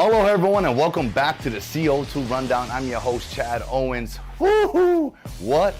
Hello everyone and welcome back to the CO2 Rundown. I'm your host Chad Owens. Woo-hoo! What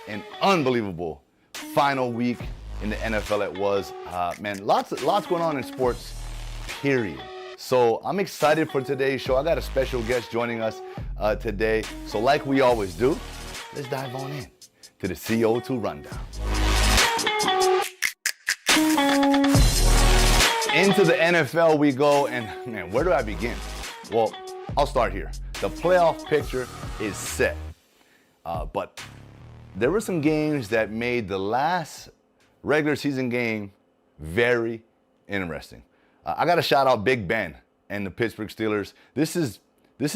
an unbelievable final week in the NFL it was. Man, lots going on in sports, period. So I'm excited for today's show. I got a special guest joining us today. So like we always do, let's dive on in to the CO2 Rundown. Into the NFL we go, and man, where do I begin? Well, I'll start here. The playoff picture is set, but there were some games that made the last regular season game very interesting. I got to shout out Big Ben and the Pittsburgh Steelers. This is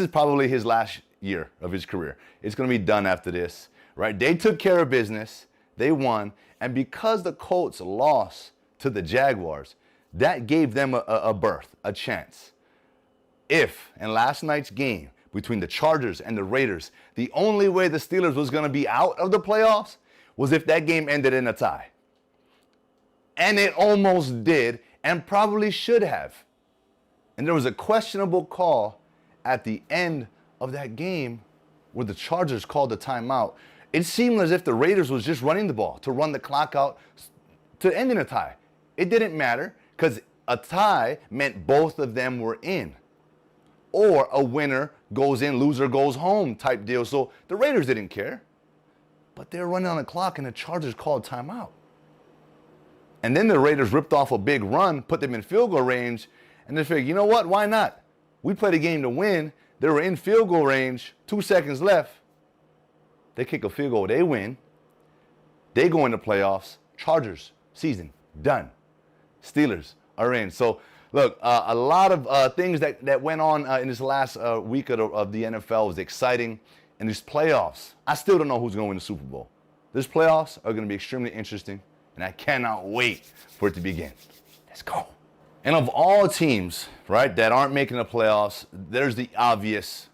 probably his last year of his career. It's going to be done after this, right? They took care of business, they won, and because the Colts lost to the Jaguars, that gave them a berth, a chance. If, in last night's game between the Chargers and the Raiders, the only way the Steelers was going to be out of the playoffs was if that game ended in a tie. And it almost did, and probably should have. And there was a questionable call at the end of that game where the Chargers called the timeout. It seemed as if the Raiders was just running the ball to run the clock out to end in a tie. It didn't matter, because a tie meant both of them were in. Or a winner goes in, loser goes home type deal. So the Raiders didn't care. But they were running on the clock and the Chargers called timeout. And then the Raiders ripped off a big run, put them in field goal range, and they figured, you know what, why not? We played a game to win. They were in field goal range, 2 seconds left. They kick a field goal, they win. They go into playoffs. Chargers, season, done. Steelers are in. So, look, a lot of things that went on in this last week of the NFL was exciting. And these playoffs, I still don't know who's going to win the Super Bowl. These playoffs are going to be extremely interesting, and I cannot wait for it to begin. Let's go. And of all teams, right, that aren't making the playoffs, there's the obvious,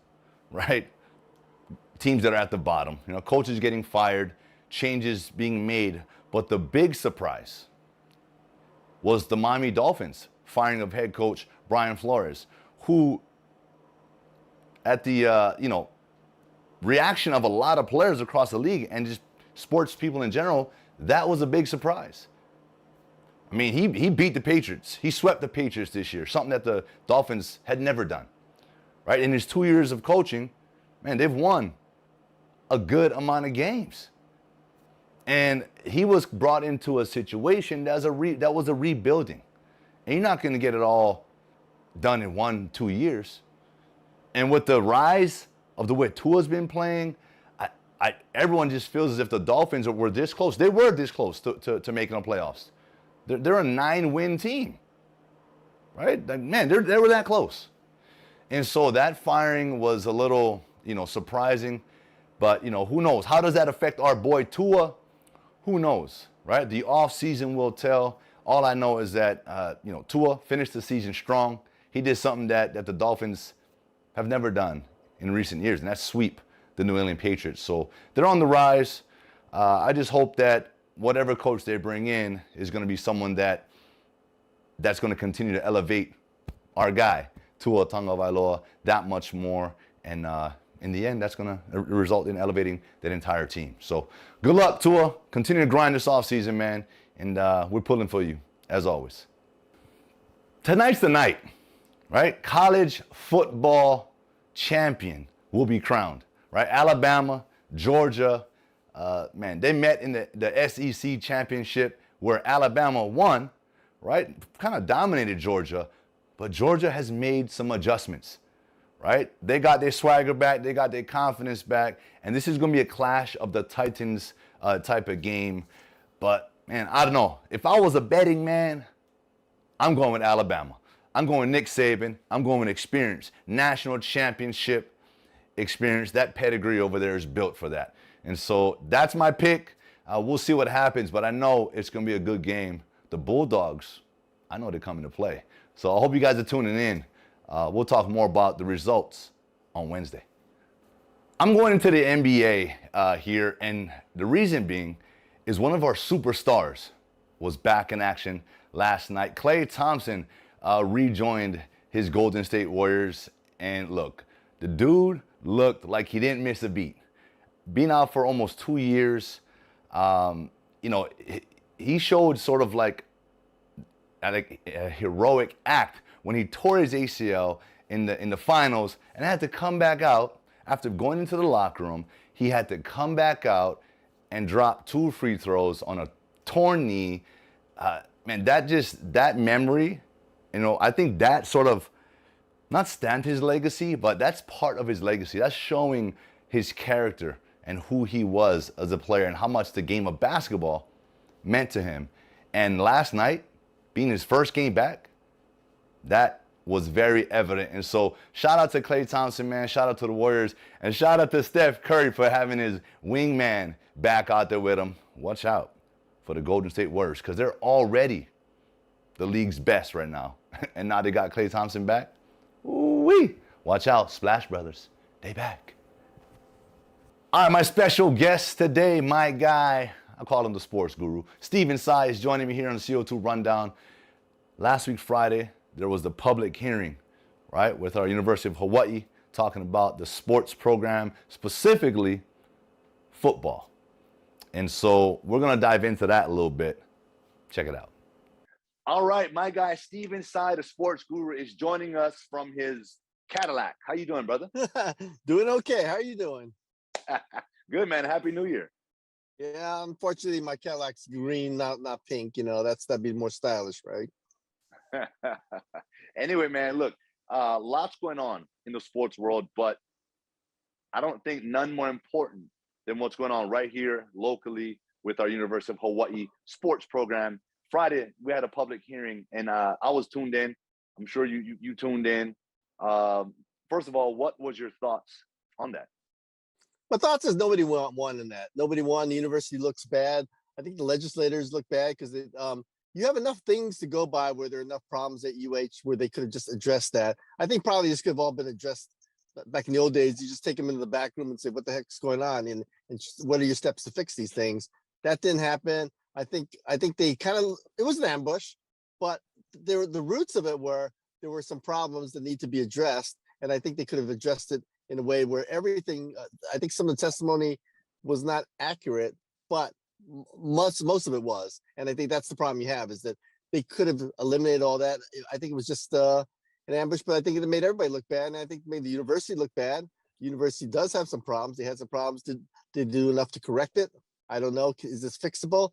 right, teams that are at the bottom. You know, coaches getting fired, changes being made. But the big surprise was the Miami Dolphins firing of head coach Brian Flores, who, at the reaction of a lot of players across the league and just sports people in general, that was a big surprise. I mean, he beat the Patriots. He swept the Patriots this year, something that the Dolphins had never done, right? In his 2 years of coaching, man, they've won a good amount of games. And he was brought into a situation that was a rebuilding. And you're not going to get it all done in 1-2 years. And with the rise of the way Tua's been playing, everyone just feels as if the Dolphins were this close. They were this close to making the playoffs. They're a 9-win team, right? Man, they were that close. And so that firing was a little, surprising. But, who knows? How does that affect our boy Tua? Who knows, right? The offseason will tell. All I know is that, Tua finished the season strong. He did something that the Dolphins have never done in recent years, and that's sweep the New England Patriots. So they're on the rise. I just hope that whatever coach they bring in is going to be someone that's going to continue to elevate our guy, Tua Tagovailoa, that much more. And in the end, that's going to result in elevating that entire team. So good luck, Tua. Continue to grind this offseason, man. And we're pulling for you, as always. Tonight's the night, right? College football champion will be crowned, right? Alabama, Georgia, man, they met in the SEC championship where Alabama won, right? Kind of dominated Georgia, but Georgia has made some adjustments. Right? They got their swagger back. They got their confidence back. And this is going to be a clash of the Titans type of game. But, man, I don't know. If I was a betting man, I'm going with Alabama. I'm going Nick Saban. I'm going with experience. National championship experience. That pedigree over there is built for that. And so that's my pick. We'll see what happens. But I know it's going to be a good game. The Bulldogs, I know they're coming to play. So I hope you guys are tuning in. We'll talk more about the results on Wednesday. I'm going into the NBA here, and the reason being is one of our superstars was back in action last night. Klay Thompson rejoined his Golden State Warriors. And look, the dude looked like he didn't miss a beat. Being out for almost 2 years, you know, he showed sort of like a heroic act when he tore his ACL in the finals and had to come back out after going into the locker room. He had to come back out and drop 2 free throws on a torn knee. Man, that memory, you know, I think that sort of not stamped his legacy, but that's part of his legacy. That's showing his character and who he was as a player and how much the game of basketball meant to him. And last night, being his first game back, that was very evident. And so shout out to Klay Thompson, man. Shout out to the Warriors. And shout out to Steph Curry for having his wingman back out there with him. Watch out for the Golden State Warriors because they're already the league's best right now. And now they got Klay Thompson back. Ooh-wee. Watch out, Splash Brothers. They back. All right, my special guest today, my guy, I call him the sports guru, Stephen Tsai is joining me here on the CO2 Rundown. Last week, Friday, there was the public hearing, right, with our University of Hawaii, talking about the sports program, specifically football. And so we're going to dive into that a little bit. Check it out. All right, my guy, Stephen Tsai, the sports guru, is joining us from his Cadillac. How you doing, brother? Doing okay. How are you doing? Good, man. Happy New Year. Yeah, unfortunately, my Cadillac's green, not pink. You know, that'd be more stylish, right? Anyway, man, look, lots going on in the sports world, but I don't think none more important than what's going on right here locally with our University of Hawaii sports program. Friday, we had a public hearing, and I was tuned in. I'm sure you tuned in. First of all, what was your thoughts on that? My thoughts is nobody won in that. Nobody won. The university looks bad. I think the legislators look bad because you have enough things to go by where there are enough problems at UH where they could have just addressed that. I think probably this could have all been addressed back in the old days. You just take them into the back room and say, what the heck's going on? And what are your steps to fix these things? That didn't happen. I think they kind of, it was an ambush, but the roots of it were, there were some problems that need to be addressed. And I think they could have addressed it in a way where everything, I think some of the testimony was not accurate, but most of it was. And I think that's the problem you have, is that they could have eliminated all that. I think it was just an ambush, but I think it made everybody look bad. And I think it made the university look bad. The university does have some problems. They had some problems. Did they do enough to correct it? I don't know. Is this fixable?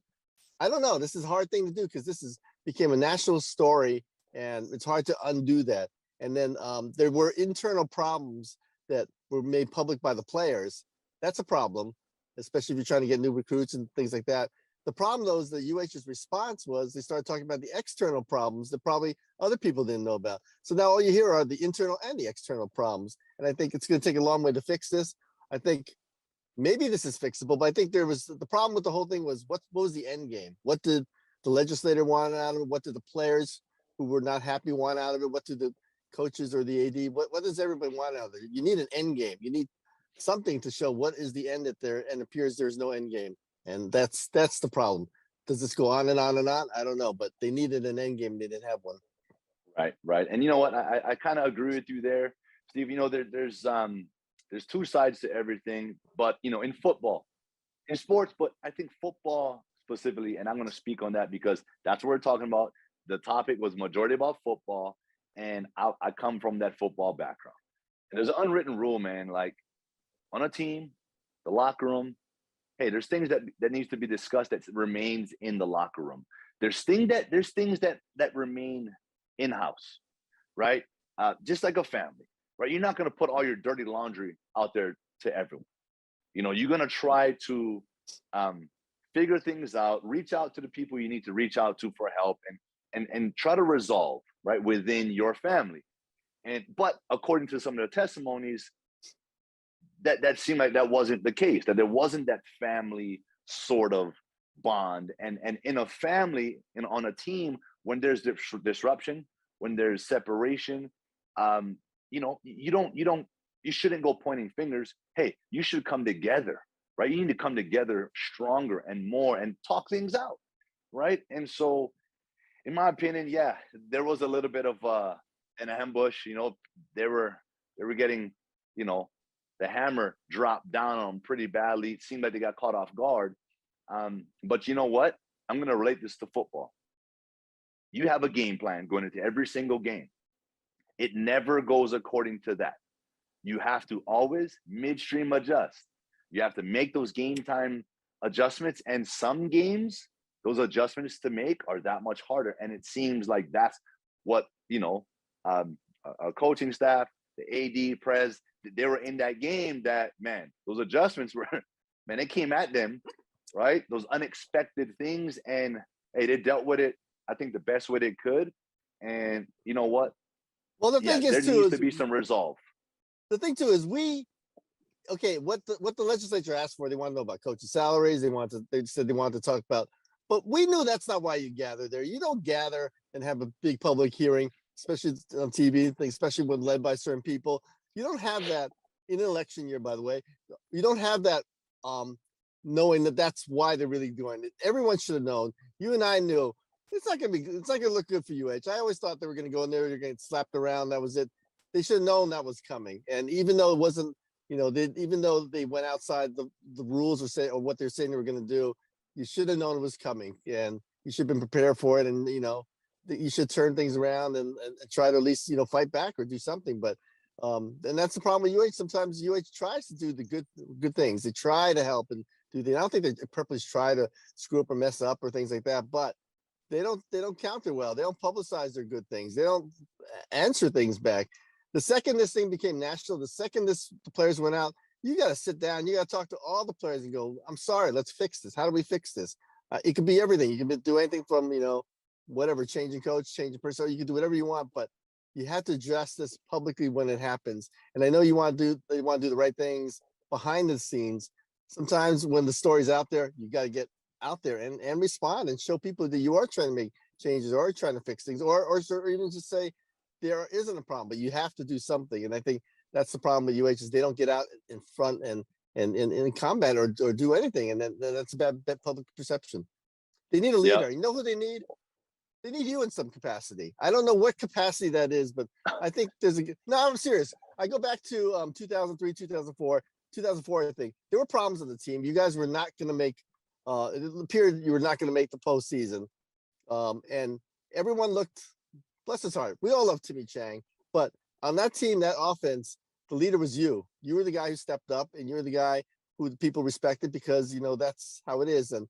I don't know. This is a hard thing to do because this became a national story and it's hard to undo that. And then there were internal problems that were made public by the players. That's a problem, especially if you're trying to get new recruits and things like that. The problem, though, is that UH's response was they started talking about the external problems that probably other people didn't know about. So now all you hear are the internal and the external problems. And I think it's going to take a long way to fix this. I think maybe this is fixable, but I think the problem with the whole thing was what was the end game? What did the legislator want out of it? What did the players who were not happy want out of it? What did the coaches or the AD, what does everybody want out of it? You need an end game. You need something to show what is the end at there, and appears there's no end game. And that's the problem. Does this go on and on and on? I don't know, but they needed an end game. They didn't have one. Right. And you know what? I kind of agree with you there, Steve. You know, there's two sides to everything, but you know, in football, in sports, but I think football specifically, and I'm going to speak on that because that's what we're talking about. The topic was majority about football. And I come from that football background. And there's an unwritten rule, man, like on a team, the locker room, hey, there's things that needs to be discussed that remains in the locker room. There's things that remain in-house, right? Just like a family, right? You're not going to put all your dirty laundry out there to everyone. You know, you're going to try to figure things out, reach out to the people you need to reach out to for help and try to resolve, right, within your family. But according to some of the testimonies, that seemed like that wasn't the case, that there wasn't that family sort of bond. And in a family and on a team, when there's disruption, when there's separation, you know, you shouldn't go pointing fingers. Hey, you should come together, right? You need to come together stronger and more and talk things out, right? And so in my opinion, yeah, there was a little bit of an ambush. You know, they were getting, you know, the hammer dropped down on them pretty badly. It seemed like they got caught off guard. But you know what? I'm going to relate this to football. You have a game plan going into every single game. It never goes according to that. You have to always midstream adjust. You have to make those game time adjustments. And some games, those adjustments to make are that much harder. And it seems like that's what, you know, a coaching staff, the AD, Prez, they were in that game that, man, those adjustments were, man, they came at them, right? Those unexpected things. And hey, they dealt with it, I think, the best way they could. And you know what? Well, the thing is, there too, needs to be some resolve. The thing, too, is what the legislature asked for, they want to know about coaches' salaries. They said they wanted to talk about, but we knew that's not why you gather there. You don't gather and have a big public hearing, especially on TV, especially when led by certain people. You don't have that in an election year, by the way. You don't have that knowing that that's why they're really doing it. Everyone should have known. You and I knew it's not gonna look good for UH. I always thought they were gonna go in there, they're gonna get slapped around. That was it. They should have known that was coming. And even though it wasn't, you know, even though they went outside the rules or what they're saying they were gonna do, you should have known it was coming, and you should have been prepared for it. And you know, you should turn things around and try to at least, you know, fight back or do something. But and that's the problem with UH. Sometimes UH tries to do the good things. They try to help and do things. I don't think they purposely try to screw up or mess up or things like that, but they don't counter well. They don't publicize their good things. They don't answer things back. The second this thing became national, the second the players went out, you got to sit down. You got to talk to all the players and go, I'm sorry, let's fix this. How do we fix this? It could be everything. You can do anything from, you know, whatever, changing coach, changing person. You can do whatever you want, but you have to address this publicly when it happens. And I know you want to do the right things behind the scenes. Sometimes when the story's out there, you got to get out there and respond and show people that you are trying to make changes or trying to fix things, or even just say there isn't a problem, but you have to do something. And I think that's the problem with UH is they don't get out in front and combat or do anything. And then that's a bad public perception. They need a leader. Yep. You know who they need? They need you in some capacity. I don't know what capacity that is, but I think no, I'm serious. I go back to 2003, 2004, I think. There were problems on the team. You guys were not going to make, it appeared you were not going to make the postseason. And everyone looked, bless his heart, we all love Timmy Chang, but on that team, that offense, the leader was you. You were the guy who stepped up, and you're the guy who the people respected because, you know, that's how it is. And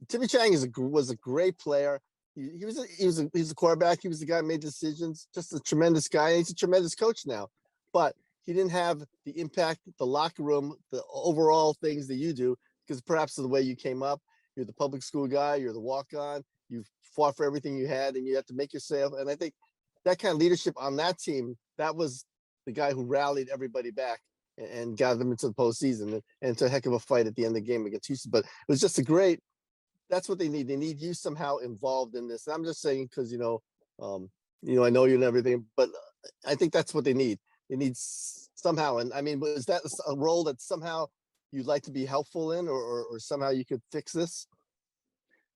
Timmy Chang was a great player. He was a quarterback. He was the guy who made decisions. Just a tremendous guy. He's a tremendous coach now, but he didn't have the impact, the locker room, the overall things that you do because perhaps of the way you came up. You're the public school guy. You're the walk-on. You fought for everything you had, and you have to make yourself. And I think that kind of leadership on that team, that was the guy who rallied everybody back and got them into the postseason and into a heck of a fight at the end of the game against Houston. But it was just that's what they need. They need you somehow involved in this. And I'm just saying because, I know you and everything, but I think that's what they need. They need somehow. And I mean, is that a role that somehow you'd like to be helpful in or somehow you could fix this?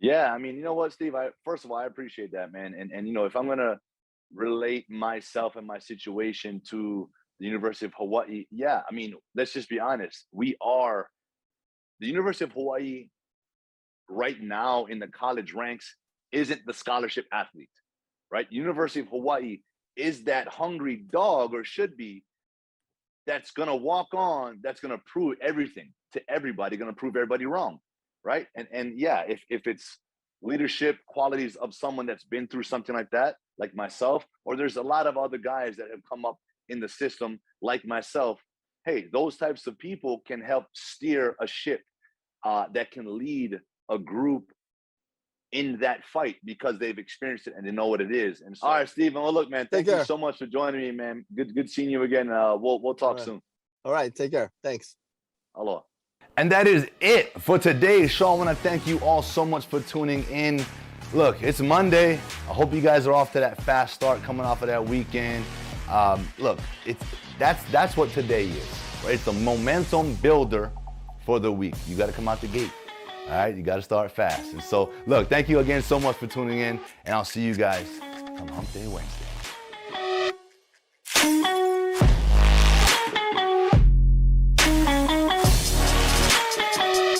Yeah, I mean, you know what, Steve? First of all, I appreciate that, man. And if I'm going to relate myself and my situation to the University of Hawaii, yeah, I mean, let's just be honest. We are the University of Hawaii right now in the college ranks isn't the scholarship athlete, right? University of Hawaii is that hungry dog, or should be, that's going to walk on, that's going to prove everything to everybody, going to prove everybody wrong, right? And yeah, if it's leadership qualities of someone that's been through something like that, like myself, or there's a lot of other guys that have come up in the system like myself, hey, those types of people can help steer a ship that can lead a group in that fight because they've experienced it and they know what it is. And so, all right, Steven, well, look, man, thank you so much for joining me, man. Good seeing you again. We'll talk soon. All right, take care. Thanks. Aloha. And that is it for today's show. I want to thank you all so much for tuning in. Look, it's Monday. I hope you guys are off to that fast start coming off of that weekend. Look, that's what today is. Right? It's a momentum builder for the week. You got to come out the gate. All right, you got to start fast. And so, look, thank you again so much for tuning in, and I'll see you guys come Hump Day Wednesday.